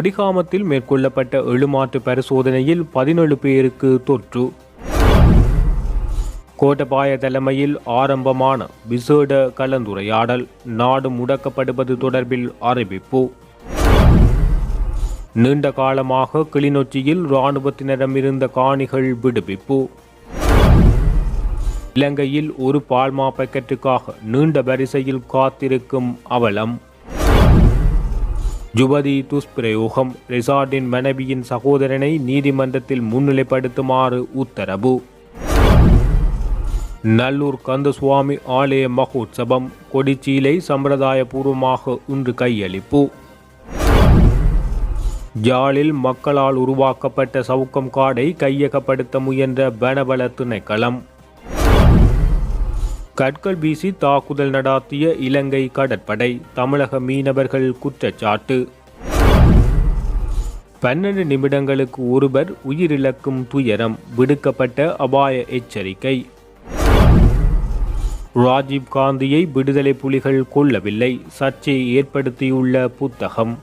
கொடிகாமத்தில் மேற்கொள்ளப்பட்ட எழுமாற்று பரிசோதனையில் 17 பேருக்கு தொற்று. கோட்டபாய தலைமையில் ஆரம்பமான விசேட கலந்துரையாடல், நாடு முடக்கப்படுவது தொடர்பில் அறிவிப்பு. நீண்ட காலமாக கிளிநொச்சியில் இராணுவத்தினரிடமிருந்த காணிகள் விடுவிப்பு. இலங்கையில் ஒரு பால்மா பாக்கெட்டுக்காக நீண்ட வரிசையில் காத்திருக்கும் அவலம். யுவதி துஷ்பிரயோகம், ரிசார்டின் மனைவியின் சகோதரனை நீதிமன்றத்தில் முன்னிலைப்படுத்துமாறு உத்தரவு. நல்லூர் கந்தசுவாமி ஆலய மகோத்சவம், கொடிச்சீலை சம்பிரதாயபூர்வமாக இன்று கையளிப்பு. யாழில் மக்களால் உருவாக்கப்பட்ட சவுக்கம் காடை கையகப்படுத்த முயன்ற வனவள திணைக்களம். கற்கள் வீசி தாக்குதல் நடாத்திய இலங்கை கடற்படை, தமிழக மீனவர்கள் குற்றச்சாட்டு. 12 நிமிடங்களுக்கு ஒருவர் உயிரிழக்கும் துயரம், விடுக்கப்பட்ட அபாய எச்சரிக்கை. ராஜீவ் காந்தியை விடுதலை புலிகள் கொல்லவில்லை, சர்ச்சையை ஏற்படுத்தியுள்ள புத்தகம்.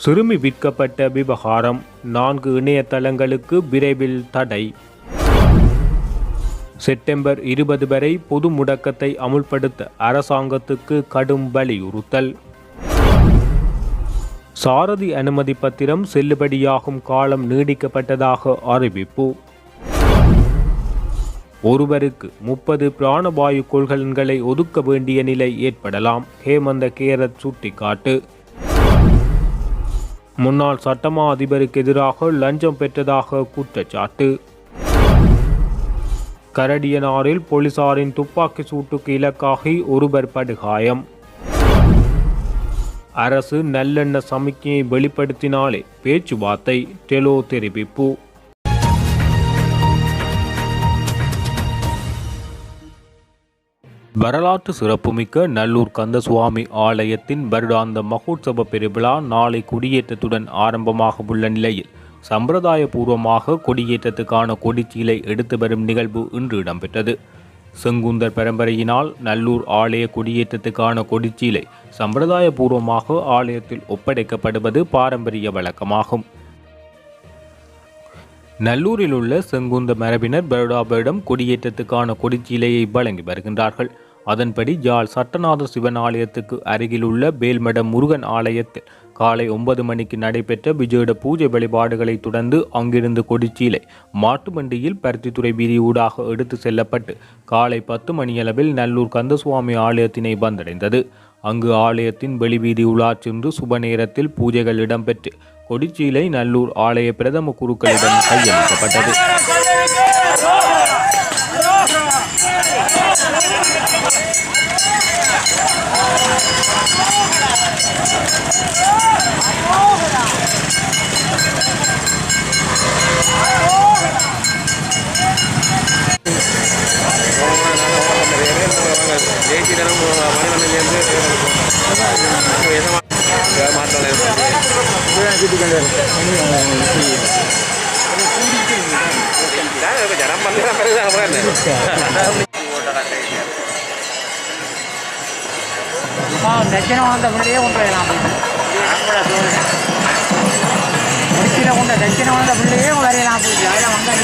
சிறுமி விற்கப்பட்ட விவகாரம், 4 இணையதளங்களுக்கு விரைவில் தடை. செப்டம்பர் 20 வரை பொது முடக்கத்தை அமுல்படுத்த அரசாங்கத்துக்கு கடும் வலியுறுத்தல். சாரதி அனுமதி பத்திரம் செல்லுபடியாகும் காலம் நீடிக்கப்பட்டதாக அறிவிப்பு. ஒருவருக்கு 30 பிராணவாயு கொள்கலன்களை ஒதுக்க வேண்டிய நிலை ஏற்படலாம், ஹேமந்த கேரத் சுட்டிக்காட்டு. முன்னாள் சட்டமா அதிபருக்கு எதிராக லஞ்சம் பெற்றதாக குற்றச்சாட்டு. கரடியனாரில் போலீசாரின் துப்பாக்கி சூட்டுக்கு இலக்காகி ஒருவர் படுகாயம். அரசு நல்லெண்ண சமிக்கையை வெளிப்படுத்தினாலே பேச்சுவார்த்தை, டெலோ தெரிவிப்பு. வரலாற்று சிறப்புமிக்க நல்லூர் கந்தசுவாமி ஆலயத்தின் வருடாந்த மகோத்சவ பெருவிழா நாளை கொடியேற்றத்துடன் ஆரம்பமாக உள்ள நிலையில் சம்பிரதாயபூர்வமாக கொடியேற்றத்துக்கான கொடிச்சீலை எடுத்து வரும் நிகழ்வு இன்று இடம்பெற்றது. செங்குந்தர் பரம்பரையினால் நல்லூர் ஆலய கொடியேற்றத்துக்கான கொடிச்சீலை சம்பிரதாயபூர்வமாக ஆலயத்தில் ஒப்படைக்கப்படுவது பாரம்பரிய வழக்கமாகும். நல்லூரில் உள்ள செங்குந்த மரபினர் வருடாபரிடம் கொடியேற்றத்துக்கான கொடிச்சீலையை வழங்கி வருகின்றார்கள். அதன்படி யாழ் சட்டநாத சிவன் ஆலயத்துக்கு அருகில் உள்ள வேல்மடம் முருகன் ஆலயத்தில் காலை 9 மணிக்கு நடைபெற்ற விஜேட பூஜை வழிபாடுகளை தொடர்ந்து அங்கிருந்து கொடிச்சீலை மாட்டு வண்டியில் பருத்தித்துறை வீதி ஊடாக எடுத்து செல்லப்பட்டு காலை 10 மணியளவில் நல்லூர் கந்தசுவாமி ஆலயத்தினை வந்தடைந்தது. அங்கு ஆலயத்தின் வெளிவீதி உலாச் சென்று சுப நேரத்தில் பூஜைகள் இடம்பெற்று கொடிச்சீலை நல்லூர் ஆலய பிரதம குருக்களிடம் கையளிக்கப்பட்டது. தட்சிணம் வந்த பிள்ளையே கொண்டு வரலாம். முடிச்சில கொண்ட தட்சிணம் வந்த பிள்ளையே வரையலாம். போயிட்டு அதெல்லாம் வந்தால்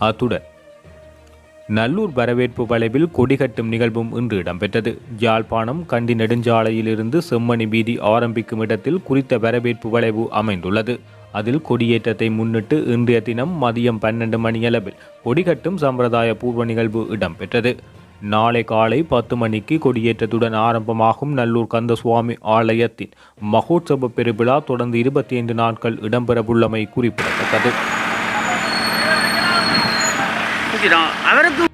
அத்துடன் நல்லூர் வரவேற்பு வளைவில் கொடிகட்டும் நிகழ்வும் இன்று இடம்பெற்றது. யாழ்ப்பாணம் கண்டி நெடுஞ்சாலையிலிருந்து செம்மணி வீதி ஆரம்பிக்கும் இடத்தில் குறித்த வரவேற்பு வளைவு அமைந்துள்ளது. அதில் கொடியேற்றத்தை முன்னிட்டு இன்றைய தினம் மதியம் 12 மணியளவில் கொடிகட்டும் சம்பிரதாய பூர்வ நிகழ்வு இடம்பெற்றது. நாளை காலை 10 மணிக்கு கொடியேற்றத்துடன் ஆரம்பமாகும் நல்லூர் கந்தசுவாமி ஆலயத்தின் மகோற்சவ பெருவிழா தொடர்ந்து 25 நாட்கள் இடம்பெறவுள்ளமை குறிப்பிடத்தக்கது. அவருக்கு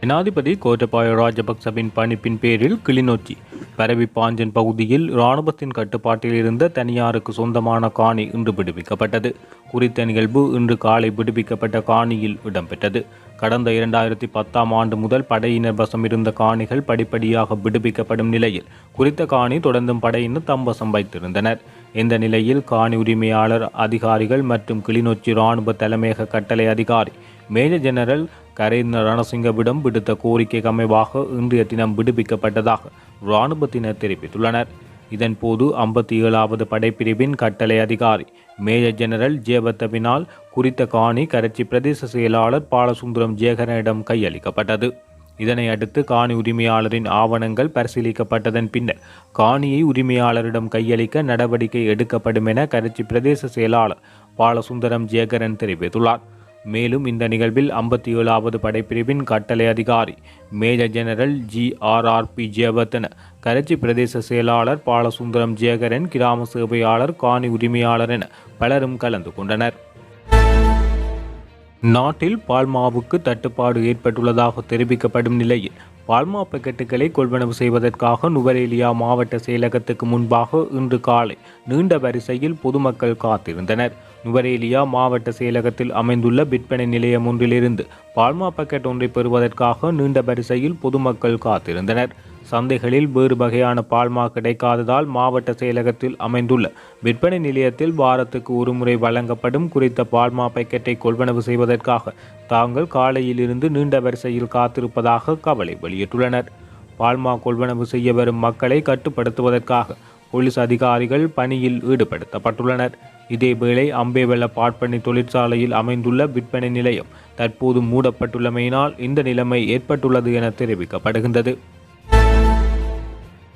ஜனாதிபதி கோட்டபாய ராஜபக்சவின் பணிப்பின் பேரில் கிளிநொச்சி பரவி பாஞ்சன் பகுதியில் இராணுவத்தின் கட்டுப்பாட்டில் இருந்த தனியாருக்கு சொந்தமான காணி இன்று விடுவிக்கப்பட்டது. குறித்த நிகழ்வு இன்று காலை விடுவிக்கப்பட்ட காணியில் இடம்பெற்றது. கடந்த 2010ஆம் ஆண்டு முதல் படையினர் வசம் இருந்த காணிகள் படிப்படியாக விடுவிக்கப்படும் நிலையில் குறித்த காணி தொடர்ந்தும் படையினர் தம்பசம் வைத்திருந்தனர். இந்த நிலையில் காணி உரிமையாளர் அதிகாரிகள் மற்றும் கிளிநொச்சி இராணுவ தலைமையக கட்டளை அதிகாரி மேஜர் ஜெனரல் கரேந்திர ரணசிங்கவிடம் விடுத்த கோரிக்கைக்கு அமைவாக இன்றைய தினம் விடுவிக்கப்பட்டதாக இராணுவத்தினர் தெரிவித்துள்ளனர். இதன்போது 57வது படைப்பிரிவின் கட்டளை அதிகாரி மேஜர் ஜெனரல் ஜேவத்தவினால் குறித்த காணி கரைச்சி பிரதேச செயலாளர் பாலசுந்தரம் ஜேகரனிடம் கையளிக்கப்பட்டது. இதனை அடுத்து காணி உரிமையாளரின் ஆவணங்கள் பரிசீலிக்கப்பட்டதன் பின்னர் காணியை உரிமையாளரிடம் கையளிக்க நடவடிக்கை எடுக்கப்படும் என கரைச்சி பிரதேச செயலாளர் பாலசுந்தரம் ஜேகரன் தெரிவித்துள்ளார். மேலும் இந்த நிகழ்வில் 57வது படைப்பிரிவின் கட்டளை அதிகாரி மேஜர் ஜெனரல் GRRP ஜெயவர்தன, கரைச்சி பிரதேச செயலாளர் பாலசுந்தரம் ஜேகரன், கிராம சேவையாளர், காணி உரிமையாளர் என பலரும் கலந்து கொண்டனர். நாட்டில் பால்மாவுக்கு தட்டுப்பாடு ஏற்பட்டுள்ளதாக தெரிவிக்கப்படும் நிலையில் பால்மா பாக்கெட்டுகளை கொள்வனவு செய்வதற்காக நுவரேலியா மாவட்ட செயலகத்துக்கு முன்பாக இன்று காலை நீண்ட வரிசையில் பொதுமக்கள் காத்திருந்தனர். நுவரேலியா மாவட்ட செயலகத்தில் அமைந்துள்ள விற்பனை நிலையம் ஒன்றிலிருந்து பால்மா பாக்கெட் ஒன்றை பெறுவதற்காக நீண்ட வரிசையில் பொதுமக்கள் காத்திருந்தனர். சந்தைகளில் வேறு வகையான பால்மா கிடைக்காததால் மாவட்ட செயலகத்தில் அமைந்துள்ள விற்பனை நிலையத்தில் வாரத்துக்கு ஒரு முறை வழங்கப்படும் குறித்த பால்மா பாக்கெட்டை கொள்வனவு செய்வதற்காக தாங்கள் காலையில் இருந்து நீண்ட வரிசையில் காத்திருப்பதாக கவலை வெளியிட்டுள்ளனர். பால்மா கொள்வனவு செய்ய வரும் மக்களை கட்டுப்படுத்துவதற்காக போலீஸ் அதிகாரிகள் பணியில் ஈடுபடுத்தப்பட்டுள்ளனர். இதேவேளை அம்பேவெல்ல பாட்பண்ணி தொழிற்சாலையில் அமைந்துள்ள விற்பனை நிலையம் தற்போது மூடப்பட்டுள்ளமையினால் இந்த நிலைமை ஏற்பட்டுள்ளது என தெரிவிக்கப்படுகின்றது.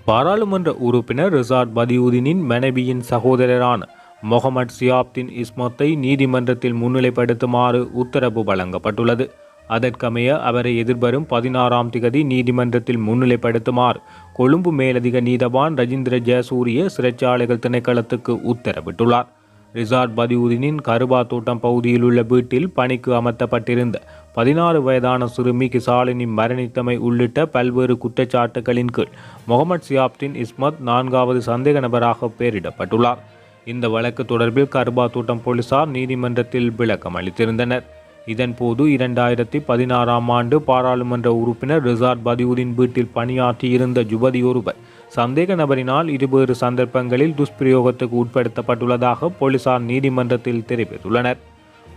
பாராளுமன்ற உறுப்பினர் ரிசாட் பதியுதீனின் மனைவியின் சகோதரரான முகமது சியாப்தின் இஸ்மத்தை நீதிமன்றத்தில் முன்னிலைப்படுத்துமாறு உத்தரவு வழங்கப்பட்டுள்ளது. அதற்கமைய அவரை எதிர்வரும் 16ஆம் திகதி நீதிமன்றத்தில் முன்னிலைப்படுத்துமாறு கொழும்பு மேலதிக நீதவான் ரஜிந்திர ஜெயசூரிய சிறைச்சாலைகள் திணைக்களத்துக்கு உத்தரவிட்டுள்ளார். ரிசாட் பதியுதீனின் கருபா தோட்டம் பகுதியில் உள்ள வீட்டில் பணிக்கு அமர்த்தப்பட்டிருந்த 16 வயதான சிறுமி கிசாலினி மரணித்தமை உள்ளிட்ட பல்வேறு குற்றச்சாட்டுகளின் கீழ் முகமது சியாப்தின் இஸ்மத் 4வது சந்தேக நபராக பெயரிடப்பட்டுள்ளார். இந்த வழக்கு தொடர்பில் கருபா தோட்டம் போலீசார் நீதிமன்றத்தில் விளக்கம் அளித்திருந்தனர். இதன்போது 2016ஆம் ஆண்டு பாராளுமன்ற உறுப்பினர் ரிசாட் பதியுதீன் வீட்டில் பணியாற்றியிருந்த யுவதி ஒருவர் சந்தேக நபரினால் இருவேறு சந்தர்ப்பங்களில் துஷ்பிரயோகத்துக்கு உட்படுத்தப்பட்டுள்ளதாக போலீசார் நீதிமன்றத்தில் தெரிவித்துள்ளனர்.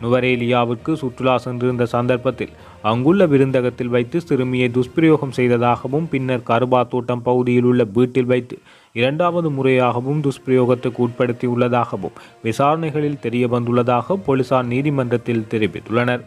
நுவரேலியாவுக்கு சுற்றுலா சென்றிருந்த சந்தர்ப்பத்தில் அங்குள்ள விருந்தகத்தில் வைத்து சிறுமியை துஷ்பிரயோகம் செய்ததாகவும் பின்னர் கருபா தோட்டம் பகுதியில் உள்ள வீட்டில் வைத்து 2வது முறையாகவும் துஷ்பிரயோகத்துக்கு உட்படுத்தியுள்ளதாகவும் விசாரணைகளில் தெரிய வந்துள்ளதாக போலீசார் நீதிமன்றத்தில் தெரிவித்துள்ளனர்.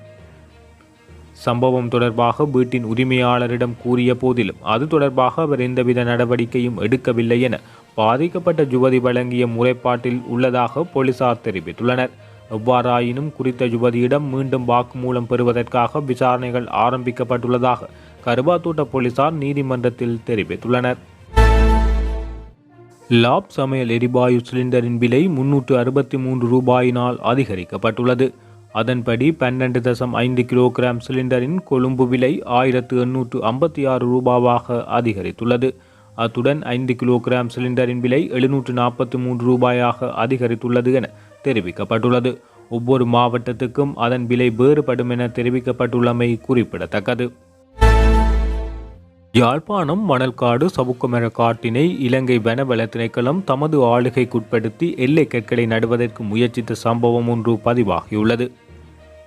சம்பவம் தொடர்பாக வீட்டின் உரிமையாளரிடம் கூறிய போதிலும் அது தொடர்பாக அவர் எந்தவித நடவடிக்கையும் எடுக்கவில்லை என பாதிக்கப்பட்ட யுவதி வழங்கிய முறைப்பாட்டில் உள்ளதாக போலீசார் தெரிவித்துள்ளனர். எவ்வாறாயினும் குறித்த யுவதியிடம் மீண்டும் வாக்குமூலம் பெறுவதற்காக விசாரணைகள் ஆரம்பிக்கப்பட்டுள்ளதாக கருவாத்தோட்ட போலீசார் நீதிமன்றத்தில் தெரிவித்துள்ளனர். லாப் சமையல் எரிவாயு சிலிண்டரின் விலை 363 ரூபாயினால் அதிகரிக்கப்பட்டுள்ளது. அதன்படி 12.5 கிலோகிராம் சிலிண்டரின் கொழும்பு விலை 1856 ரூபாவாக அதிகரித்துள்ளது. அத்துடன் 5 கிலோகிராம் சிலிண்டரின் விலை 743 ரூபாயாக அதிகரித்துள்ளது என தெரிவிக்கப்பட்டுள்ளது. ஒவ்வொரு மாவட்டத்துக்கும் அதன் விலை வேறுபடும் என தெரிவிக்கப்பட்டுள்ளமை குறிப்பிடத்தக்கது. யாழ்ப்பாணம் மணல்காடு சவுக்குமர காட்டினை இலங்கை வனவள திணைக்களம் தமது ஆளுகைக்குட்படுத்தி எல்லை கற்களை நடுவதற்கு முயற்சித்த சம்பவம் ஒன்று பதிவாகியுள்ளது.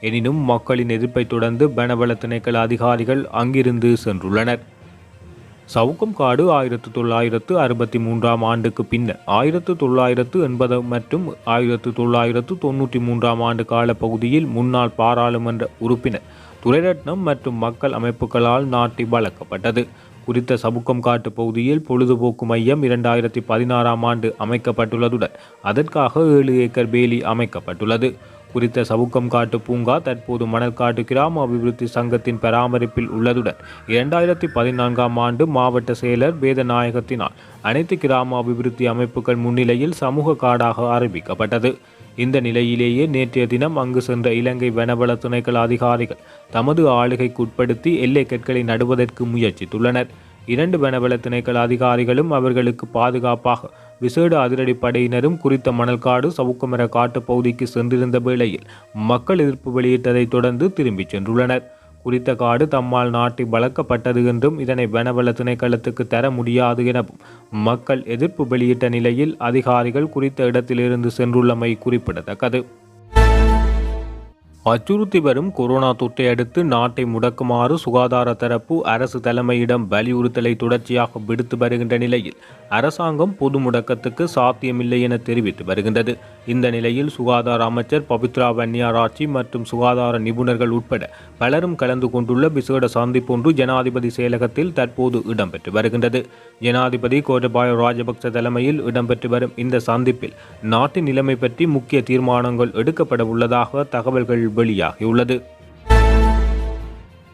எனினும் மக்களின் எதிர்ப்பை தொடர்ந்து வனவள திணைக்கள அதிகாரிகள் அங்கிருந்து சென்றுள்ளனர். சவுக்கம் காடு 1963 ஆண்டுக்கு பின்னர் 1980 மற்றும் 1993 ஆண்டு காலப்பகுதியில் முன்னாள் பாராளுமன்ற உறுப்பினர் துரைரட்னம் மற்றும் மக்கள் அமைப்புகளால் நாட்டி வளர்க்கப்பட்டது. குறித்த சவுக்கம் காட்டு பகுதியில் பொழுதுபோக்கு மையம் 2016 ஆண்டு அமைக்கப்பட்டுள்ளதுடன் அதற்காக 7 ஏக்கர் வேலி அமைக்கப்பட்டுள்ளது. குறித்த சவுக்கம் காட்டு பூங்கா தற்போது மணல்காட்டு கிராம அபிவிருத்தி சங்கத்தின் பராமரிப்பில் உள்ளதுடன் 2014 ஆண்டு மாவட்ட செயலர் வேதநாயகத்தினால் அனைத்து கிராம அபிவிருத்தி அமைப்புகள் முன்னிலையில் சமூக காடாக அறிவிக்கப்பட்டது. இந்த நிலையிலேயே நேற்றைய தினம் அங்கு சென்ற இலங்கை வனவள திணைக்கள அதிகாரிகள் தமது ஆளுகைக்குட்படுத்தி எல்லை கற்களை நடுவதற்கு முயற்சித்துள்ளனர். 2 வனவள திணைக்கள அதிகாரிகளும் அவர்களுக்கு பாதுகாப்பாக விசேட அதிரடிப்படையினரும் குறித்த மணல்காடு சவுக்குமர காட்டு பகுதிக்கு சென்றிருந்த வேளையில் மக்கள் எதிர்ப்பு வெளியிட்டதை தொடர்ந்து திரும்பிச் சென்றுள்ளனர். குறித்த காடு தம்மால் நாட்டி வளர்க்கப்பட்டது என்றும் இதனை வனவள திணைக்களத்துக்கு தர முடியாது எனவும் மக்கள் எதிர்ப்பு வெளியிட்ட நிலையில் அதிகாரிகள் குறித்த இடத்திலிருந்து சென்றுள்ளமை குறிப்பிடத்தக்கது. அச்சுறுத்தி வரும் கொரோனா தொற்றை அடுத்து நாட்டை முடக்குமாறு சுகாதார தரப்பு அரசு தலைமையிடம் வலியுறுத்தலை தொடர்ச்சியாக விடுத்து வருகின்ற நிலையில் அரசாங்கம் பொது முடக்கத்துக்கு சாத்தியமில்லை என தெரிவித்து வருகின்றது. இந்த நிலையில் சுகாதார அமைச்சர் பவித்ரா வன்னியாராட்சி மற்றும் சுகாதார நிபுணர்கள் உட்பட பலரும் கலந்து கொண்டுள்ள விசேட சந்திப்பொன்று ஜனாதிபதி செயலகத்தில் தற்போது இடம்பெற்று வருகின்றது. ஜனாதிபதி கோட்டபாய ராஜபக்ச தலைமையில் இடம்பெற்று வரும் இந்த சந்திப்பில் நாட்டின் நிலைமை பற்றி முக்கிய தீர்மானங்கள் எடுக்கப்பட உள்ளதாக தகவல்கள் வெளியாகியுள்ளது.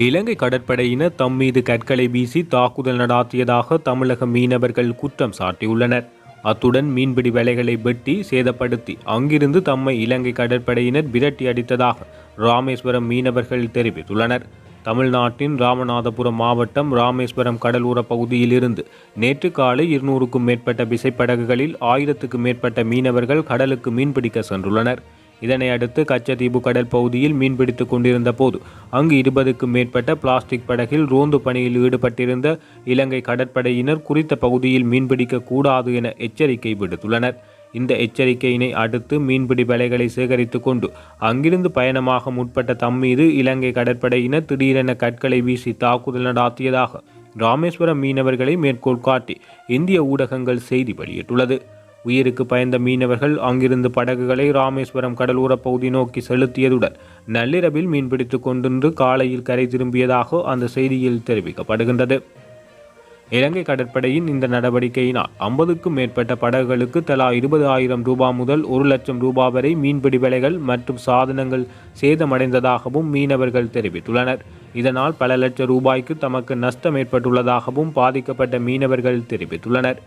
இலங்கை கடற்படையினர் தம் மீது கற்களை வீசி தாக்குதல் நடாத்தியதாக தமிழக மீனவர்கள் குற்றம் சாட்டியுள்ளனர். அத்துடன் மீன்பிடி வலைகளை வெட்டி சேதப்படுத்தி அங்கிருந்து தம்மை இலங்கை கடற்படையினர் விரட்டி அடித்ததாக ராமேஸ்வரம் மீனவர்கள் தெரிவித்துள்ளனர். தமிழ்நாட்டின் ராமநாதபுரம் மாவட்டம் ராமேஸ்வரம் கடலோர பகுதியிலிருந்து நேற்று காலை 200க்கும் மேற்பட்ட விசைப்படகுகளில் 1000க்கும் மேற்பட்ட மீனவர்கள் கடலுக்கு மீன்பிடிக்க சென்றுள்ளனர். இதனை அடுத்து கச்சத்தீவு கடல் பகுதியில் மீன்பிடித்துக் கொண்டிருந்த போது அங்கு 20க்கும் மேற்பட்ட பிளாஸ்டிக் படகில் ரோந்து பணியில் ஈடுபட்டிருந்த இலங்கை கடற்படையினர் குறித்த பகுதியில் மீன்பிடிக்க கூடாது என எச்சரிக்கை விடுத்துள்ளனர். இந்த எச்சரிக்கையினை அடுத்து மீன்பிடி வலைகளை சேகரித்துக் கொண்டு அங்கிருந்து பயணமாக முற்பட்ட தம் மீது இலங்கை கடற்படையினர் திடீரென கற்களை வீசி தாக்குதல் நடாத்தியதாக ராமேஸ்வரம் மீனவர்களை மேற்கோள் காட்டி இந்திய ஊடகங்கள் செய்தி வெளியிட்டுள்ளது. உயிருக்கு பயந்த மீனவர்கள் அங்கிருந்து படகுகளை ராமேஸ்வரம் கடலோர பகுதி நோக்கி செலுத்தியதுடன் நள்ளிரவில் மீன்பிடித்துக் கொண்டு காலையில் கரை திரும்பியதாக அந்த செய்தியில் தெரிவிக்கப்படுகின்றது. இலங்கை கடற்படையின் இந்த நடவடிக்கையினால் 50க்கும் மேற்பட்ட படகுகளுக்கு தலா 20,000 ரூபாய் முதல் 1 லட்சம் ரூபாய் வரை மீன்பிடி வலைகள் மற்றும் சாதனங்கள் சேதமடைந்ததாகவும் மீனவர்கள் தெரிவித்துள்ளனர். இதனால் பல லட்சம் ரூபாய்க்கு தமக்கு நஷ்டம் ஏற்பட்டுள்ளதாகவும் பாதிக்கப்பட்ட மீனவர்கள் தெரிவித்துள்ளனர்.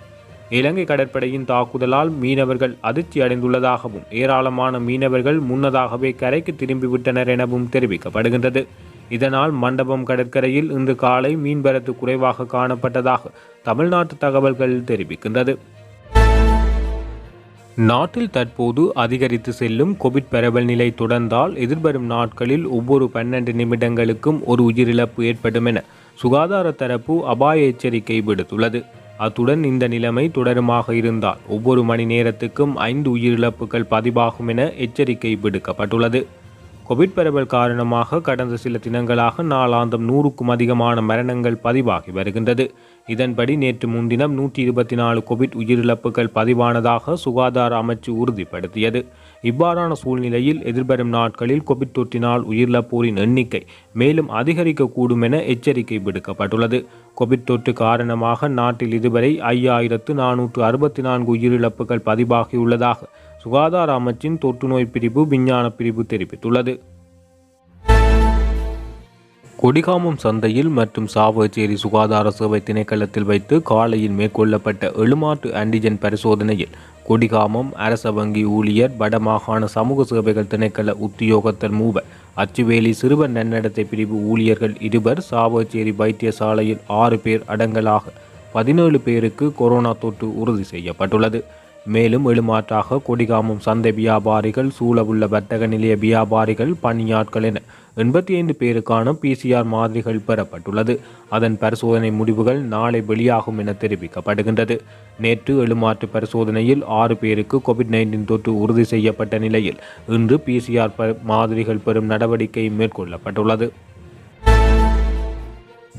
இலங்கை கடற்படையின் தாக்குதலால் மீனவர்கள் அதிர்ச்சி அடைந்துள்ளதாகவும் ஏராளமான மீனவர்கள் முன்னதாகவே கரைக்கு திரும்பிவிட்டனர் எனவும் தெரிவிக்கப்படுகின்றது. இதனால் மண்டபம் கடற்கரையில் இன்று காலை மீன்வரத்து குறைவாக காணப்பட்டதாக தமிழ்நாட்டு தகவல்கள் தெரிவிக்கின்றது. நாட்டில் தற்போது அதிகரித்து செல்லும் கோவிட் பரவல் நிலை தொடர்ந்தால் எதிர்வரும் நாட்களில் ஒவ்வொரு 12 நிமிடங்களுக்கும் ஒரு உயிரிழப்பு ஏற்படும் என சுகாதார தரப்பு அபாய எச்சரிக்கை விடுத்துள்ளது. அத்துடன் இந்த நிலைமை தொடருமாக இருந்தால் ஒவ்வொரு மணி நேரத்துக்கும் 5 உயிரிழப்புகள் பதிவாகும் என எச்சரிக்கை விடுக்கப்பட்டுள்ளது. கோவிட் பரவல் காரணமாக கடந்த சில தினங்களாக நாளாந்தம் 100க்கும் அதிகமான மரணங்கள் பதிவாகி வருகின்றது. இதன்படி நேற்று முன்தினம் 124 கோவிட் உயிரிழப்புகள் பதிவானதாக சுகாதார அமைச்சு உறுதிப்படுத்தியது. இவ்வாறான சூழ்நிலையில் எதிர்வரும் நாட்களில் கோவிட் தொற்றினால் உயிரிழப்போரின் எண்ணிக்கை மேலும் அதிகரிக்கக்கூடும் என எச்சரிக்கை விடுக்கப்பட்டுள்ளது. கோவிட் தொற்று காரணமாக நாட்டில் இதுவரை 5464 உயிரிழப்புகள் பதிவாகியுள்ளதாக சுகாதார அமைச்சின் தொற்று நோய் பிரிவு விஞ்ஞான பிரிவு தெரிவித்துள்ளது. கொடிகாமம் சந்தையில் மற்றும் சாவகச்சேரி சுகாதார சேவை திணைக்களத்தில் வைத்து காலையில் மேற்கொள்ளப்பட்ட எழுமாற்று ஆன்டிஜென் பரிசோதனையில் கொடிகாமம் அரச வங்கி ஊழியர், வடமாகாண சமூக சேவைகள் திணைக்கள உத்தியோகத்தர் மூவர், அச்சுவேலி சிறுவர் நன்னடத்தை பிரிவு ஊழியர்கள் 2, சாவகச்சேரி வைத்தியசாலையில் 6 பேர் அடங்கலாக 17 பேருக்கு கொரோனா தொற்று உறுதி செய்யப்பட்டுள்ளது. மேலும் எழுமாற்றாக கொடிகாமம் சந்தை வியாபாரிகள், சூழவுள்ள வர்த்தக நிலைய வியாபாரிகள், பணியாட்கள் என 85 பேருக்கான PCR மாதிரிகள் பெறப்பட்டுள்ளது. அதன் பரிசோதனை முடிவுகள் நாளை வெளியாகும் என தெரிவிக்கப்படுகின்றது. நேற்று எழுமாற்று பரிசோதனையில் 6 பேருக்கு COVID-19 தொற்று உறுதி செய்யப்பட்ட நிலையில் இன்று PCR மாதிரிகள் பெறும் நடவடிக்கை மேற்கொள்ளப்பட்டுள்ளது.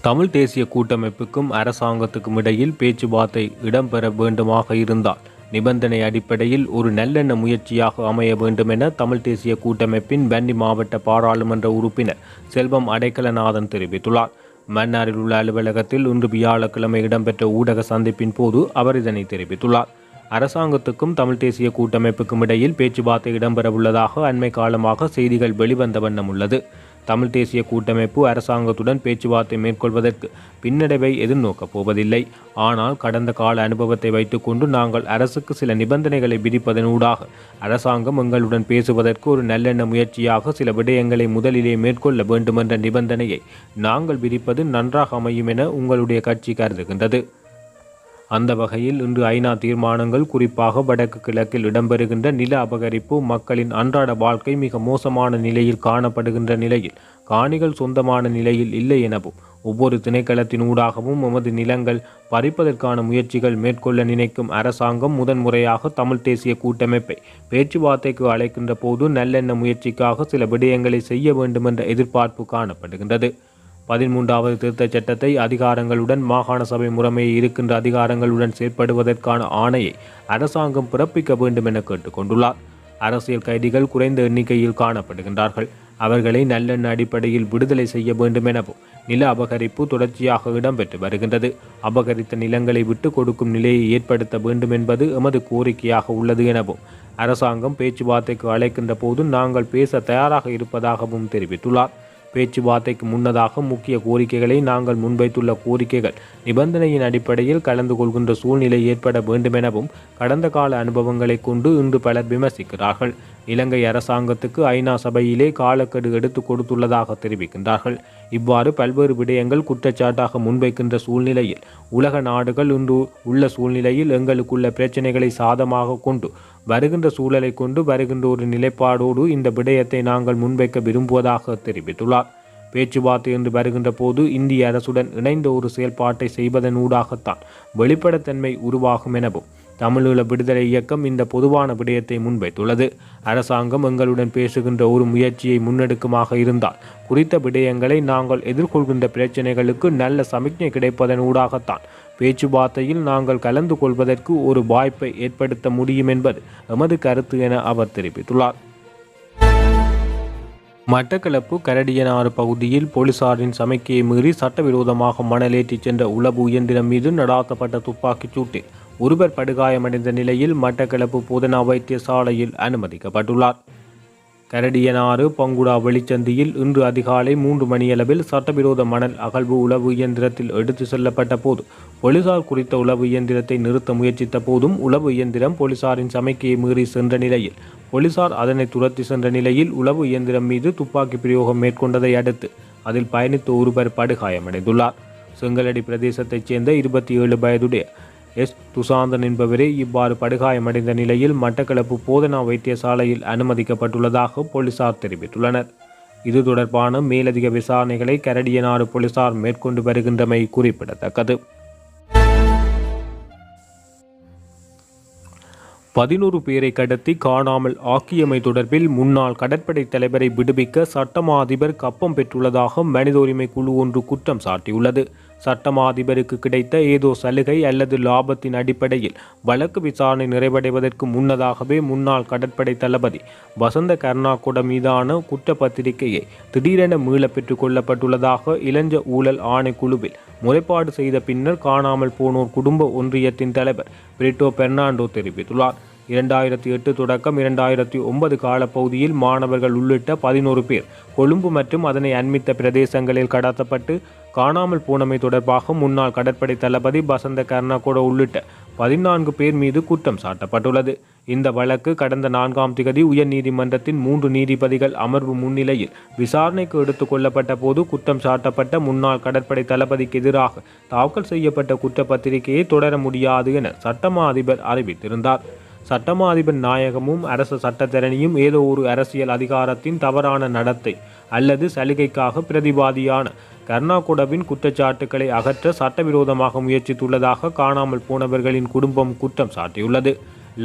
தமிழ் தேசிய கூட்டமைப்புக்கும் அரசாங்கத்துக்கும் இடையில் பேச்சுவார்த்தை இடம்பெற வேண்டுமாக இருந்தால் நிபந்தனை அடிப்படையில் ஒரு நல்லெண்ண முயற்சியாக அமைய வேண்டும் என தமிழ் தேசிய கூட்டமைப்பின் வன்னி மாவட்ட பாராளுமன்ற உறுப்பினர் செல்வம் அடைக்கலநாதன் தெரிவித்துள்ளார். மன்னாரில் உள்ள அலுவலகத்தில் இன்று வியாழக்கிழமை இடம்பெற்ற ஊடக சந்திப்பின் போது அவர் இதனை தெரிவித்துள்ளார். அரசாங்கத்துக்கும் தமிழ் தேசிய கூட்டமைப்புக்கும் இடையில் பேச்சுவார்த்தை இடம்பெறவுள்ளதாக அண்மை காலமாக செய்திகள் வெளிவந்த வண்ணம் உள்ளது. தமிழ் தேசிய கூட்டமைப்பு அரசாங்கத்துடன் பேச்சுவார்த்தை மேற்கொள்வதற்கு பின்னடைவை எதிர்நோக்கப் போவதில்லை. ஆனால் கடந்த கால அனுபவத்தை வைத்துக்கொண்டு நாங்கள் அரசுக்கு சில நிபந்தனைகளை விதிப்பதனூடாக அரசாங்கம் எங்களுடன் பேசுவதற்கு ஒரு நல்லெண்ண முயற்சியாக சில விடயங்களை முதலிலே மேற்கொள்ள வேண்டுமென்ற நிபந்தனையை நாங்கள் விதிப்பது நன்றாக அமையும் என உங்களுடைய கட்சி கருதுகின்றது. அந்த வகையில் இன்று ஐநா தீர்மானங்கள், குறிப்பாக வடக்கு கிழக்கில் இடம்பெறுகின்ற நில அபகரிப்பு, மக்களின் அன்றாட வாழ்க்கை மிக மோசமான நிலையில் காணப்படுகின்ற நிலையில் காணிகள் சொந்தமான நிலையில் இல்லை எனவும் ஒவ்வொரு திணைக்களத்தினூடாகவும் எமது நிலங்கள் பறிப்பதற்கான முயற்சிகள் மேற்கொள்ள நினைக்கும் அரசாங்கம் முதன்முறையாக தமிழ் தேசிய கூட்டமைப்பை பேச்சுவார்த்தைக்கு அழைக்கின்ற போது நல்லெண்ண முயற்சிக்காக சில விடயங்களை செய்ய வேண்டுமென்ற எதிர்பார்ப்பு காணப்படுகின்றது. 13வது திருத்தச் சட்டத்தை அதிகாரங்களுடன் மாகாண சபை முறைமையை இருக்கின்ற அதிகாரங்களுடன் செயற்படுவதற்கான ஆணையை அரசாங்கம் பிறப்பிக்க வேண்டும் என கேட்டுக்கொண்டுள்ளார். அரசியல் கைதிகள் குறைந்த எண்ணிக்கையில் காணப்படுகின்றார்கள். அவர்களை நல்லெண்ண அடிப்படையில் விடுதலை செய்ய வேண்டும் எனவும் நில அபகரிப்பு தொடர்ச்சியாக இடம்பெற்று வருகின்றது. அபகரித்த நிலங்களை விட்டு கொடுக்கும் நிலையை ஏற்படுத்த வேண்டும் என்பது எமது கோரிக்கையாக உள்ளது எனவும் அரசாங்கம் பேச்சுவார்த்தைக்கு அழைக்கின்ற போது நாங்கள் பேச தயாராக இருப்பதாகவும் தெரிவித்துள்ளார். பேச்சுவார்த்தைக்கு முன்னதாக முக்கிய கோரிக்கைகளை நாங்கள் முன்வைத்துள்ள கோரிக்கைகள் நிபந்தனையின் அடிப்படையில் கலந்து கொள்கின்ற சூழ்நிலை ஏற்பட வேண்டும் எனவும் கடந்த கால அனுபவங்களை கொண்டு இன்று பலர் விமர்சிக்கிறார்கள். இலங்கை அரசாங்கத்துக்கு ஐநா சபையிலே காலக்கெடு எடுத்து கொடுத்துள்ளதாக தெரிவிக்கின்றார்கள். இவ்வாறு பல்வேறு விடயங்கள் குற்றச்சாட்டாக முன்வைக்கின்ற சூழ்நிலையில் உலக நாடுகள் இன்று உள்ள சூழ்நிலையில் எங்களுக்குள்ள பிரச்சனைகளை சாதமாக கொண்டு வருகின்ற சூழலை கொண்டு வருகின்ற ஒரு நிலைப்பாடோடு இந்த விடயத்தை நாங்கள் முன்வைக்க விரும்புவதாக தெரிவித்துள்ளார். பேச்சுவார்த்தை என்று வருகின்ற போது இந்திய அரசுடன் இணைந்த ஒரு செயல்பாட்டை செய்வதனூடாகத்தான் வெளிப்படைத்தன்மை உருவாகும் எனவும் தமிழீழ விடுதலை இயக்கம் இந்த பொதுவான விடயத்தை முன்வைத்துள்ளது. அரசாங்கம் எங்களுடன் பேசுகின்ற ஒரு முயற்சியை முன்னெடுக்குமாக இருந்தால் குறித்த விடயங்களை நாங்கள் எதிர்கொள்கின்ற பிரச்சனைகளுக்கு நல்ல சமிக்ஞை கிடைப்பதனூடாகத்தான் பேச்சுவார்த்தையில் நாங்கள் கலந்து கொள்வதற்கு ஒரு வாய்ப்பை ஏற்படுத்த முடியும் என்பது எமது கருத்து என அவர் தெரிவித்துள்ளார். மட்டக்களப்பு கரடியனாறு பகுதியில் போலீசாரின் சமிக்கையை மீறி சட்டவிரோதமாக மணலேற்றிச் சென்ற உளவு இயந்திரம் மீது நடாத்தப்பட்ட துப்பாக்கிச் சூட்டில் ஒருவர் படுகாயமடைந்த நிலையில் மட்டக்களப்பு போதனா வைத்தியசாலையில் அனுமதிக்கப்பட்டுள்ளார். கரடியனாறு பங்குடா வெளிச்சந்தியில் இன்று அதிகாலை 3 மணியளவில் சட்டவிரோத மணல் அகழ்வு உளவு இயந்திரத்தில் எடுத்து செல்லப்பட்ட போது போலீசார் குறித்த உளவு இயந்திரத்தை நிறுத்த முயற்சித்த போதும் உளவு இயந்திரம் போலீசாரின் சமிக்கையை மீறி சென்ற நிலையில் போலீசார் அதனை துரத்தி சென்ற நிலையில் உளவு இயந்திரம் மீது துப்பாக்கி பிரயோகம் மேற்கொண்டதை அடுத்து அதில் பயணித்த ஒருவர் படுகாயமடைந்துள்ளார். செங்கலடி பிரதேசத்தைச் சேர்ந்த 27 வயதுடைய துசாந்தன் என்பவரே இவ்வாறு படுகாயமடைந்த நிலையில் மட்டக்களப்பு போதனா வைத்தியசாலையில் அனுமதிக்கப்பட்டுள்ளதாக போலீசார் தெரிவித்துள்ளனர். இது தொடர்பான மேலதிக விசாரணைகளை கரடியனாறு போலீசார் மேற்கொண்டு வருகின்றமை குறிப்பிடத்தக்கது. 11 பேரை கடத்தி காணாமல் ஆக்கியமை தொடர்பில் முன்னாள் கடற்படை தலைவரை விடுவிக்க சட்டமா அதிபர் கப்பம் பெற்றுள்ளதாக மனித உரிமை குழு ஒன்று குற்றம் சாட்டியுள்ளது. சட்டமா அதிபருக்கு கிடைத்த ஏதோ சலுகை அல்லது லாபத்தின் அடிப்படையில் வழக்கு விசாரணை நிறைவடைவதற்கு முன்னதாகவே முன்னாள் கடற்படை தளபதி வசந்த கருணாகொட மீதான குற்றப்பத்திரிகையை திடீரென மீள பெற்றுக் கொள்ளப்பட்டுள்ளதாக இளஞ்ச ஊழல் ஆணைக்குழுவில் முறைப்பாடு செய்த பின்னர் காணாமல் போனோர் குடும்ப ஒன்றியத்தின் தலைவர் பிரிட்டோ பெர்னாண்டோ தெரிவித்துள்ளார். 2008 தொடக்கம் 2009 காலப்பகுதியில் மாணவர்கள் உள்ளிட்ட 11 பேர் கொழும்பு மற்றும் அதனை அண்மித்த பிரதேசங்களில் கடத்தப்பட்டு காணாமல் போனமை தொடர்பாக முன்னாள் கடற்படை தளபதி பசந்த கர்ணகொட உள்ளிட்ட 14 பேர் மீது குற்றம் சாட்டப்பட்டுள்ளது. இந்த வழக்கு கடந்த 4ஆம் திகதி உயர் நீதிமன்றத்தின் 3 நீதிபதிகள் அமர்வு முன்னிலையில் விசாரணைக்கு எடுத்துக் கொள்ளப்பட்ட போது குற்றம் சாட்டப்பட்ட முன்னாள் கடற்படை தளபதிக்கு எதிராக தாக்கல் செய்யப்பட்ட குற்றப்பத்திரிகையை தொடர முடியாது என சட்டமா அதிபர் அறிவித்திருந்தார். சட்டமா அதிபர் நாயகமும் அரசு சட்டத்தரணியும் ஏதோ ஒரு அரசியல் அதிகாரத்தின் தவறான நடத்தை அல்லது சலுகைக்காக பிரதிவாதியான கர்ணாகொடவின் குற்றச்சாட்டுக்களை அகற்ற சட்டவிரோதமாக முயற்சித்துள்ளதாக காணாமல் போனவர்களின் குடும்பம் குற்றம் சாட்டியுள்ளது.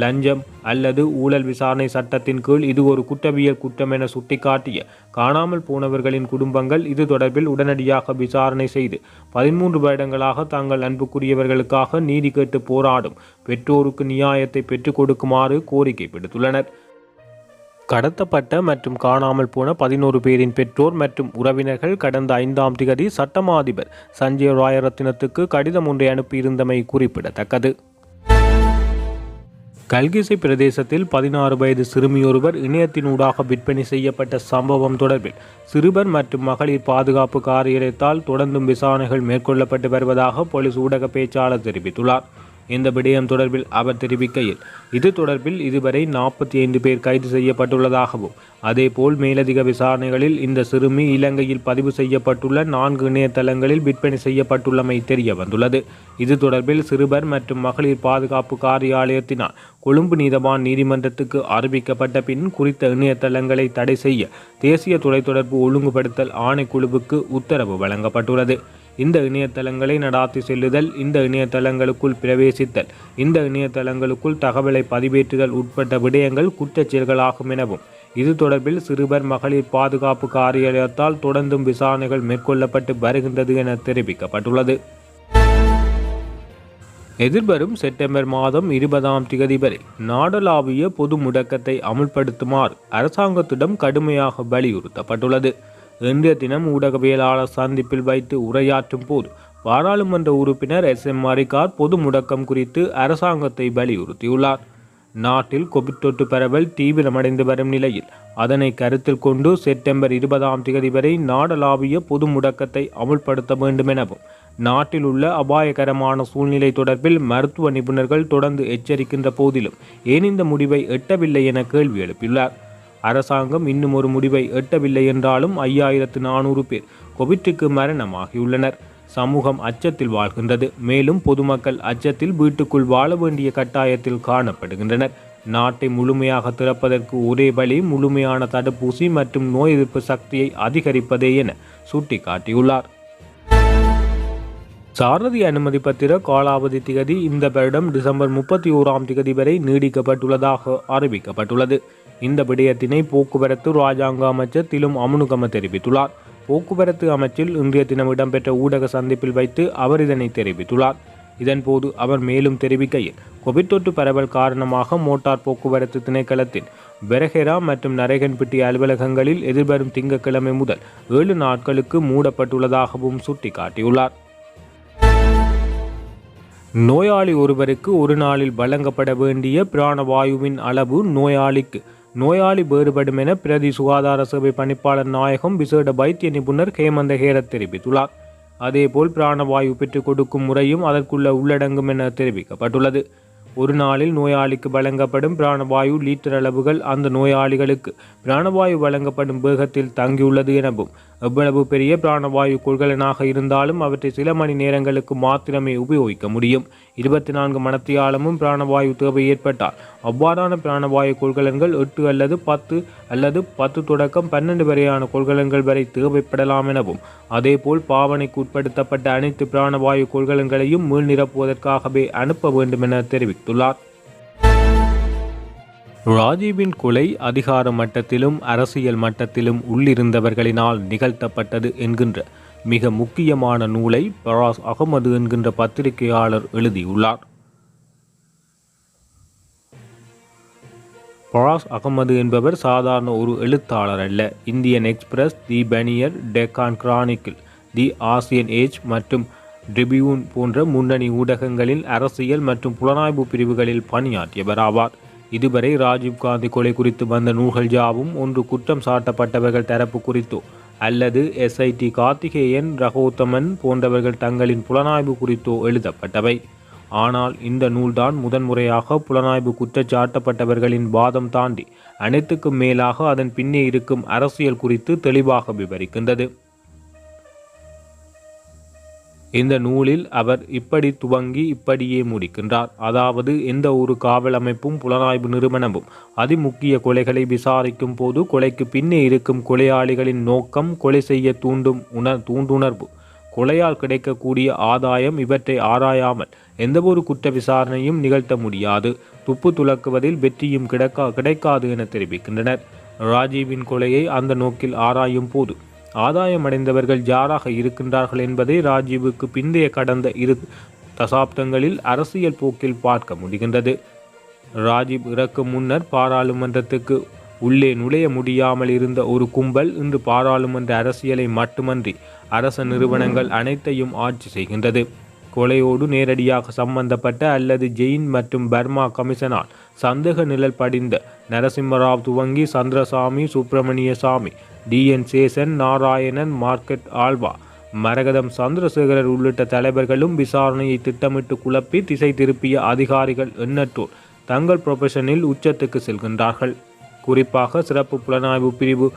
லஞ்சம் அல்லது ஊழல் விசாரணை சட்டத்தின் கீழ் இது ஒரு குற்றவியல் குற்றம் என சுட்டிக்காட்டிய காணாமல் போனவர்களின் குடும்பங்கள் இது தொடர்பில் உடனடியாக விசாரணை செய்து 13 வருடங்களாக தங்கள் அன்புக்குரியவர்களுக்காக நீதி கேட்டு போராடும் பெற்றோருக்கு நியாயத்தை பெற்றுக் கொடுக்குமாறு கோரிக்கை விடுத்துள்ளனர். கடத்தப்பட்ட மற்றும் காணாமல் போன 11 பேரின் பெற்றோர் மற்றும் உறவினர்கள் கடந்த 5ஆம் திகதி சட்டமா அதிபர் சஞ்சய் ராயரத்னத்துக்கு கடிதம் ஒன்றை அனுப்பியிருந்தமை குறிப்பிடத்தக்கது. கல்கிசை பிரதேசத்தில் 16 வயது சிறுமியொருவர் இணையத்தினூடாக விற்பனை செய்யப்பட்ட சம்பவம் தொடர்பில் சிறுவர் மற்றும் மகளிர் பாதுகாப்பு காரியாலயத்தால் தொடர்ந்தும் விசாரணைகள் மேற்கொள்ளப்பட்டு வருவதாக போலீஸ் ஊடக பேச்சாளர் தெரிவித்துள்ளார். இந்த விடயம் தொடர்பில் அவர் தெரிவிக்கையில் இது தொடர்பில் இதுவரை 45 பேர் கைது செய்யப்பட்டுள்ளதாகவும் அதேபோல் மேலதிக விசாரணைகளில் இந்த சிறுமி இலங்கையில் பதிவு செய்யப்பட்டுள்ள 4 இணையதளங்களில் விற்பனை செய்யப்பட்டுள்ளமை தெரிய வந்துள்ளது. இது தொடர்பில் சிறுவர் மற்றும் மகளிர் பாதுகாப்பு காரியாலயத்தினால் கொழும்பு நீதவான் நீதிமன்றத்துக்கு அறிவிக்கப்பட்ட பின் குறித்த இணையதளங்களை தடை செய்ய தேசிய தொலைத்தொடர்பு ஒழுங்குபடுத்தல் ஆணைக்குழுவுக்கு உத்தரவு வழங்கப்பட்டுள்ளது. இந்த இணையதளங்களை நடாத்தி செல்லுதல், இந்த இணையதளங்களுக்குள் பிரவேசித்தல், இந்த இணையதளங்களுக்குள் தகவலை பதிவேற்றுதல் உட்பட்ட விடயங்கள் குற்றச் செயல்களாகும் எனவும் இது தொடர்பில் சிறுவர் மகளிர் பாதுகாப்பு காரியாலயத்தால் தொடர்ந்தும் விசாரணைகள் மேற்கொள்ளப்பட்டு வருகின்றது என தெரிவிக்கப்பட்டுள்ளது. எதிர்வரும் செப்டம்பர் மாதம் 20ஆம் திகதி வரை நாடளாவிய பொது முடக்கத்தை அமுல்படுத்துமாறு அரசாங்கத்திடம் கடுமையாக வலியுறுத்தப்பட்டுள்ளது. இன்றைய தினம் ஊடகவியலாளர் சந்திப்பில் வைத்து உரையாற்றும் போது பாராளுமன்ற உறுப்பினர் SM மரிக்கார் பொது முடக்கம் குறித்து அரசாங்கத்தை வலியுறுத்தியுள்ளார். நாட்டில் கோவிட் தொற்று பரவல் தீவிரமடைந்து வரும் நிலையில் அதனை கருத்தில் கொண்டு செப்டம்பர் 20ஆம் திகதி வரை நாடளாவிய பொது முடக்கத்தை அமுல்படுத்த வேண்டும் எனவும் நாட்டில் உள்ள அபாயகரமான சூழ்நிலை தொடர்பில் மருத்துவ நிபுணர்கள் தொடர்ந்து எச்சரிக்கின்ற போதிலும் ஏன் இந்த முடிவை எட்டவில்லை என கேள்வி எழுப்பியுள்ளார். அரசாங்கம் இன்னும் ஒரு முடிவை எட்டவில்லை என்றாலும் 5400 பேர் கோவிட்டுக்கு மரணமாகியுள்ளனர். சமூகம் அச்சத்தில் வாழ்கின்றது. மேலும் பொதுமக்கள் அச்சத்தில் வீட்டுக்குள் வாழ வேண்டிய கட்டாயத்தில் காணப்படுகின்றனர். நாட்டை முழுமையாக திறப்பதற்கு ஒரே வழி முழுமையான தடுப்பூசி மற்றும் நோய் எதிர்ப்பு சக்தியை அதிகரிப்பதே என சுட்டிக்காட்டியுள்ளார். சாரதி அனுமதி பத்திர காலாவதி திகதி இந்த வருடம் டிசம்பர் 31ஆம் திகதி வரை நீடிக்கப்பட்டுள்ளதாக அறிவிக்கப்பட்டுள்ளது. இந்த விடயத்தினை போக்குவரத்து இராஜாங்க அமைச்சர் திலும் அமுனுகம தெரிவித்துள்ளார். போக்குவரத்து அமைச்சில் இன்றைய தினம் இடம்பெற்ற ஊடக சந்திப்பில் வைத்து அவர் இதனை தெரிவித்துள்ளார். இதன்போது அவர் மேலும் தெரிவிக்கையில் கோவிட் தொற்று பரவல் காரணமாக மோட்டார் போக்குவரத்து திணைக்களத்தின் பெரஹெரா மற்றும் நரேகன்பட்டி அலுவலகங்களில் எதிர்வரும் திங்கட்கிழமை முதல் 7 நாட்களுக்கு மூடப்பட்டுள்ளதாகவும் சுட்டிக்காட்டியுள்ளார். நோயாளி ஒருவருக்கு ஒரு நாளில் வழங்கப்பட வேண்டிய பிராணவாயுவின் அளவு நோயாளி வேறுபடும் என பிரதி சுகாதார சேவை பணிப்பாளர் நாயகம் விசேட வைத்திய நிபுணர் ஹேமந்த ஹேரத் தெரிவித்துள்ளார். அதேபோல் பிராணவாயு பெற்றுக் கொடுக்கும் முறையும் அதற்குள்ள உள்ளடங்கும் என தெரிவிக்கப்பட்டுள்ளது. ஒரு நாளில் நோயாளிக்கு வழங்கப்படும் பிராணவாயு லீட்டர் அளவுகள் அந்த நோயாளிகளுக்கு பிராணவாயு வழங்கப்படும் வேகத்தில் தங்கியுள்ளது எனவும் எவ்வளவு பெரிய பிராணவாயு கொள்கலனாக இருந்தாலும் அவற்றை சில மணி நேரங்களுக்கு மாத்திரமே உபயோகிக்க முடியும். 24 மணத்தியாலமும் பிராணவாயு தேவை ஏற்பட்டால் அவ்வாறான பிராணவாயு கொள்கலன்கள் 8 அல்லது 10 அல்லது 10 தொடக்கம் 12 வரையான கொள்கலன்கள் வரை தேவைப்படலாம் எனவும் அதேபோல் பாவனைக்கு உட்படுத்தப்பட்ட அனைத்து பிராணவாயு கொள்கலன்களையும் மீள் நிரப்புவதற்காகவே அனுப்ப வேண்டும் என தெரிவித்துள்ளார். ராஜீவின் கொலை அதிகார மட்டத்திலும் அரசியல் மட்டத்திலும் உள்ளிருந்தவர்களினால் நிகழ்த்தப்பட்டது என்கின்ற மிக முக்கியமான நூலை பராஸ் அகமது என்கின்ற பத்திரிகையாளர் எழுதியுள்ளார். பராஸ் அகமது என்பவர் சாதாரண ஒரு எழுத்தாளர் அல்ல. இந்தியன் எக்ஸ்பிரஸ், தி பனியர், டெக்கான் கிரானிக்கிள், தி ஆசியன் ஏஜ் மற்றும் ட்ரிபியூன் போன்ற முன்னணி ஊடகங்களில் அரசியல் மற்றும் புலனாய்வு பிரிவுகளில் பணியாற்றியவர் ஆவார். இதுவரை ராஜீவ்காந்தி கொலை குறித்து வந்த நூல்கள் யாவும் ஒன்று குற்றம் சாட்டப்பட்டவர்கள் தரப்பு குறித்தோ அல்லது SIT கார்த்திகேயன், ரகோத்தமன் போன்றவர்கள் தங்களின் புலனாய்வு குறித்தோ எழுதப்பட்டவை. ஆனால் இந்த நூல்தான் முதன்முறையாக புலனாய்வு குற்றச்சாட்டப்பட்டவர்களின் வாதம் தாண்டி அனைத்துக்கும் மேலாக அதன் பின்னே இருக்கும் அரசியல் குறித்து தெளிவாக விவரிக்கின்றது. இந்த நூலில் அவர் இப்படி துவங்கி இப்படியே முடிக்கின்றார். அதாவது, எந்த ஒரு காவல் அமைப்பும் புலனாய்வு நிறுவனமும் அதிமுக்கிய கொலைகளை விசாரிக்கும் போது கொலைக்கு பின்னே இருக்கும் கொலையாளிகளின் நோக்கம், கொலை செய்ய தூண்டுணர்வு, கொலையால் கிடைக்கக்கூடிய ஆதாயம் இவற்றை ஆராயாமல் எந்தவொரு குற்ற விசாரணையும் நிகழ்த்த முடியாது. துப்பு துலக்குவதில் வெற்றியும் கிடைக்காது என தெரிவிக்கின்றனர். ராஜீவின் கொலையை அந்த நோக்கில் ஆராயும் போது ஆதாயமடைந்தவர்கள் யாராக இருக்கின்றார்கள் என்பதை ராஜீவுக்கு பிந்தைய கடந்த 2 தசாப்தங்களில் அரசியல் போக்கில் பார்க்க முடிகின்றது. ராஜீவ் இறக்கும் முன்னர் பாராளுமன்றத்துக்கு உள்ளே நுழைய முடியாமல் இருந்த ஒரு கும்பல் இன்று பாராளுமன்ற அரசியலை மட்டுமன்றி அரச நிறுவனங்கள் அனைத்தையும் ஆட்சி செய்கின்றது. கொலையோடு நேரடியாக சம்பந்தப்பட்ட அல்லது ஜெயின் மற்றும் பர்மா கமிஷனால் சந்தேக நிழல் படிந்த நரசிம்மராவ் துவங்கி Chandrasamy, Subramanian Swamy, DN சேசன், Narayanan, market Alva, மரகதம் சந்திரசேகரர் உள்ளிட்ட தலைவர்களும் விசாரணையை திட்டமிட்டு குழப்பி திசை திருப்பிய அதிகாரிகள் எண்ணற்றோர் தங்கள் ப்ரொஃபஷனில் உச்சத்துக்கு செல்கின்றார்கள். குறிப்பாக சிறப்பு புலனாய்வு பிரிவு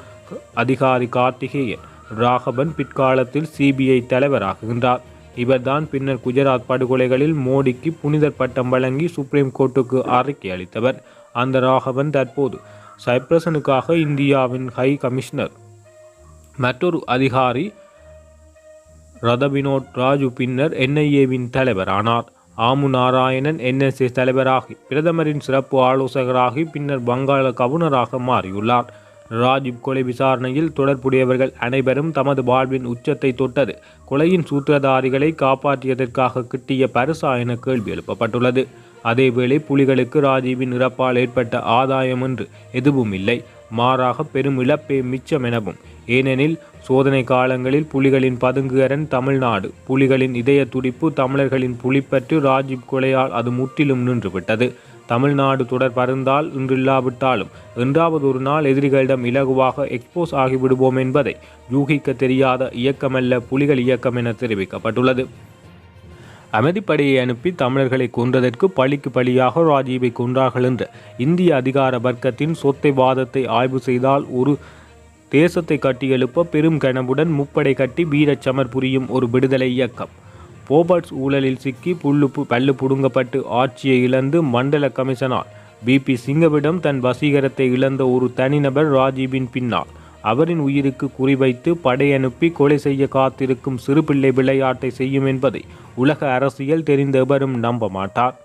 அதிகாரி கார்த்திகேயன் ராகவன் பிற்காலத்தில் CBI தலைவராகுகின்றார். இவர்தான் பின்னர் குஜராத் படுகொலைகளில் மோடிக்கு புனிதர் பட்டம் வழங்கி சுப்ரீம் கோர்ட்டுக்கு அறிக்கை அளித்தவர். அந்த ராகவன் தற்போது சைப்ரஸனுக்காக இந்தியாவின் ஹை கமிஷனர். மற்றொரு அதிகாரி ரதவினோட் ராஜு பின்னர் NIAவின் தலைவரானார். ஆமு நாராயணன் NSA தலைவராகி பிரதமரின் சிறப்பு ஆலோசகராகி பின்னர் வங்காள கவர்னராக மாறியுள்ளார். ராஜீவ் கொலை விசாரணையில் தொடர்புடையவர்கள் அனைவரும் தமது வாழ்வின் உச்சத்தை தொட்டது கொலையின் சூத்திரதாரிகளை காப்பாற்றியதற்காக கிட்டிய பரிசா என கேள்வி எழுப்பப்பட்டுள்ளது. அதேவேளை புலிகளுக்கு ராஜீவின் இறப்பால் ஏற்பட்ட ஆதாயம் என்று எதுவும் இல்லை, மாறாக பெரும் இழப்பே மிச்சம் எனவும். ஏனெனில் சோதனை காலங்களில் புலிகளின் பதுங்குகரன் தமிழ்நாடு, புலிகளின் இதய துடிப்பு, தமிழர்களின் புலிப்பற்று, ராஜீவ் கொலையால் அது முற்றிலும் நின்றுவிட்டது. தமிழ்நாடு தொடர் பருந்தால் இன்றில்லாவிட்டாலும் என்றாவது ஒரு நாள் எதிரிகளிடம் இலகுவாக எக்ஸ்போஸ் ஆகிவிடுவோம் என்பதை யூகிக்க தெரியாத இயக்கமல்ல புலிகள் இயக்கம் என தெரிவிக்கப்பட்டுள்ளது. அமைதிப்படையை அனுப்பி தமிழர்களை கொன்றதற்கு பழிக்கு பழியாக ராஜீவை கொன்றார்கள் என்ற இந்திய அதிகார வர்க்கத்தின் சொத்தை வாதத்தை ஆய்வு செய்தால் ஒரு தேசத்தை கட்டியெழுப்ப பெரும் கனவுடன் முப்படை கட்டி வீரச்சமர் புரியும் ஒரு விடுதலை இயக்கம். போபர்ட்ஸ் ஊழலில் சிக்கி பல்லு புடுங்கப்பட்டு ஆட்சியை இழந்து மண்டல கமிஷனால் BP சிங்கவிடம் தன் வசீகரத்தை இழந்த ஒரு தனிநபர் ராஜீவின் பின்னால் அவரின் உயிருக்கு குறிவைத்து படையனுப்பி கொலை செய்ய காத்திருக்கும் சிறுபிள்ளை விளையாட்டை செய்யும் என்பதை உலக அரசியல் தெரிந்த எவரும் நம்ப மாட்டார்.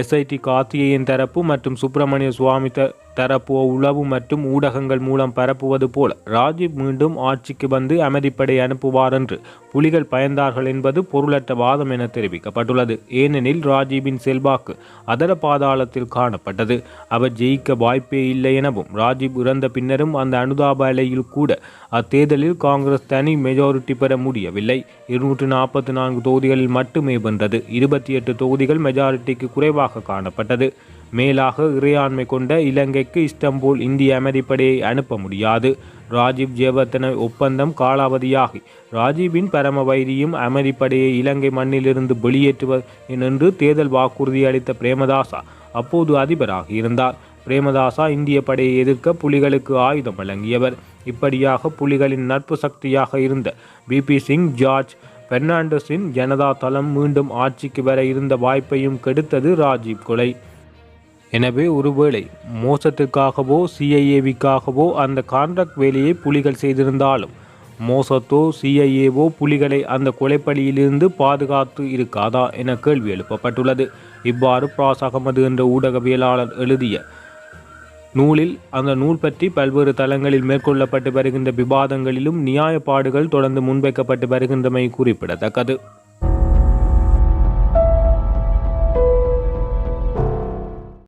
SIT கார்த்திகேயன் தரப்பு மற்றும் சுப்பிரமணிய சுவாமி தரப்பு உளவு மற்றும் ஊடகங்கள் மூலம் பரப்புவது போல ராஜீவ் மீண்டும் ஆட்சிக்கு வந்து அமைதிப்படை அனுப்புவார் என்று புலிகள் பயந்தார்கள் என்பது பொருளற்ற வாதம் என தெரிவிக்கப்பட்டுள்ளது. ஏனெனில் ராஜீவின் செல்வாக்கு அதர பாதாளத்தில் காணப்பட்டது. அவர் ஜெயிக்க வாய்ப்பே இல்லை எனவும், ராஜீவ் இறந்த பின்னரும் அந்த அனுதாப அலையில் கூட அத்தேர்தலில் காங்கிரஸ் தனி மெஜாரிட்டி பெற முடியவில்லை. 244 தொகுதிகளில் மட்டுமே வென்றது. 28 தொகுதிகள் மெஜாரிட்டிக்கு குறைவாக காணப்பட்டது. மேலாக இறையாண்மை கொண்ட இலங்கைக்கு இஸ்டம்பூல் இந்திய அமைதிப்படையை அனுப்ப முடியாது. ராஜீவ் ஜெயவர்தன ஒப்பந்தம் காலாவதியாகி ராஜீவின் பரம வைரியும் அமைதிப்படையை இலங்கை மண்ணிலிருந்து வெளியேற்றுவர் என்று தேர்தல் வாக்குறுதி அளித்த பிரேமதாசா அப்போது அதிபராக இருந்தார். பிரேமதாசா இந்திய படையை எதிர்க்க புலிகளுக்கு ஆயுதம் வழங்கியவர். இப்படியாக புலிகளின் நட்பு சக்தியாக இருந்த BP சிங், ஜார்ஜ் பெர்னாண்டஸின் ஜனதா தளம் மீண்டும் ஆட்சிக்கு வர இருந்த வாய்ப்பையும் கெடுத்தது ராஜீவ் கொலை. எனவே ஒருவேளை மோசத்திற்காகவோ CIAவிற்காகவோ அந்த கான்ட்ராக்ட் வேலையை புலிகள் செய்திருந்தாலும் மோசத்தோ CIAவோ புலிகளை அந்த கொலைப்பலியிலிருந்து பாதுகாத்து இருக்காதா என கேள்வி எழுப்பப்பட்டுள்ளது. இவ்வாறு பிராஸ் அகமது என்ற ஊடகவியலாளர் எழுதிய நூலில் அந்த நூல் பற்றி பல்வேறு தளங்களில் மேற்கொள்ளப்பட்டு வருகின்ற விவாதங்களிலும் நியாயப்பாடுகள் தொடர்ந்து முன்வைக்கப்பட்டு வருகின்றமை குறிப்பிடத்தக்கது.